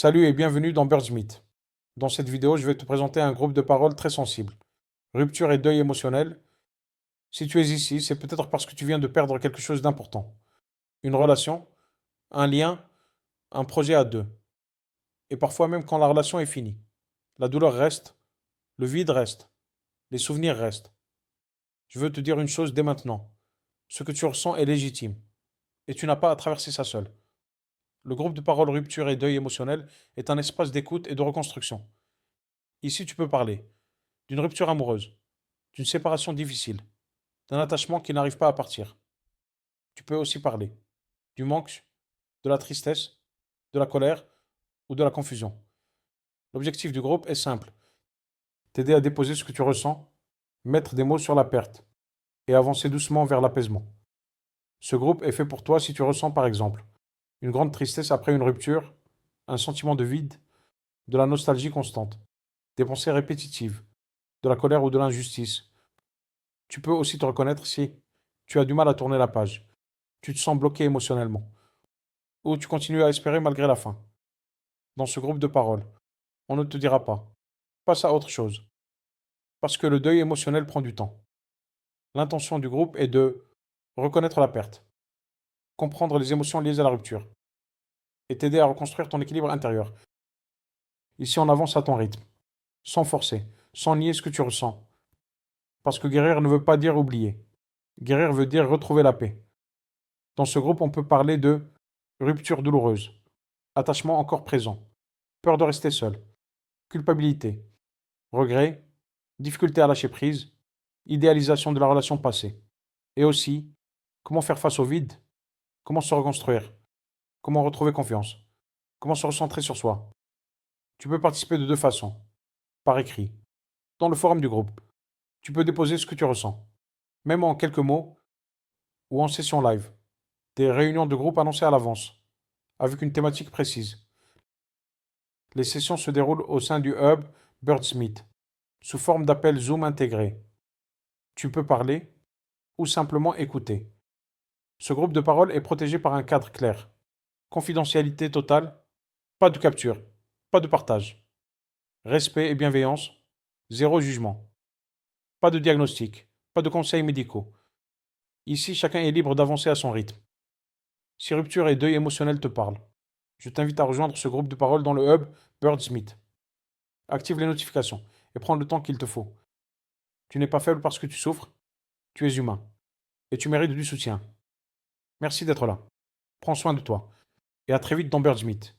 Salut et bienvenue dans Birdsmith. Dans cette vidéo, je vais te présenter un groupe de paroles très sensible. Rupture et deuil émotionnel. Si tu es ici, c'est peut-être parce que tu viens de perdre quelque chose d'important. Une relation, un lien, un projet à deux. Et parfois même quand la relation est finie. La douleur reste, le vide reste, les souvenirs restent. Je veux te dire une chose dès maintenant. Ce que tu ressens est légitime. Et tu n'as pas à traverser ça seul. Le groupe de paroles rupture et deuil émotionnel est un espace d'écoute et de reconstruction. Ici, tu peux parler d'une rupture amoureuse, d'une séparation difficile, d'un attachement qui n'arrive pas à partir. Tu peux aussi parler du manque, de la tristesse, de la colère ou de la confusion. L'objectif du groupe est simple, t'aider à déposer ce que tu ressens, mettre des mots sur la perte et avancer doucement vers l'apaisement. Ce groupe est fait pour toi si tu ressens par exemple une grande tristesse après une rupture, un sentiment de vide, de la nostalgie constante, des pensées répétitives, de la colère ou de l'injustice. Tu peux aussi te reconnaître si tu as du mal à tourner la page, tu te sens bloqué émotionnellement, ou tu continues à espérer malgré la fin. Dans ce groupe de parole, on ne te dira pas. Passe à autre chose. Parce que le deuil émotionnel prend du temps. L'intention du groupe est de reconnaître la perte, comprendre les émotions liées à la rupture, et t'aider à reconstruire ton équilibre intérieur. Ici, on avance à ton rythme, sans forcer, sans nier ce que tu ressens. Parce que guérir ne veut pas dire oublier. Guérir veut dire retrouver la paix. Dans ce groupe, on peut parler de rupture douloureuse, attachement encore présent, peur de rester seul, culpabilité, regret, difficulté à lâcher prise, idéalisation de la relation passée. Et aussi, comment faire face au vide, comment se reconstruire, comment retrouver confiance, comment se recentrer sur soi. Tu peux participer de deux façons. Par écrit, dans le forum du groupe. Tu peux déposer ce que tu ressens, même en quelques mots ou en session live. Des réunions de groupe annoncées à l'avance, avec une thématique précise. Les sessions se déroulent au sein du hub Birdsmith, sous forme d'appel Zoom intégré. Tu peux parler ou simplement écouter. Ce groupe de parole est protégé par un cadre clair. Confidentialité totale, pas de capture, pas de partage. Respect et bienveillance, zéro jugement. Pas de diagnostic, pas de conseils médicaux. Ici, chacun est libre d'avancer à son rythme. Si rupture et deuil émotionnel te parlent, je t'invite à rejoindre ce groupe de parole dans le hub Birdsmith. Active les notifications et prends le temps qu'il te faut. Tu n'es pas faible parce que tu souffres, tu es humain. Et tu mérites du soutien. Merci d'être là. Prends soin de toi. Et à très vite dans Birdsmith.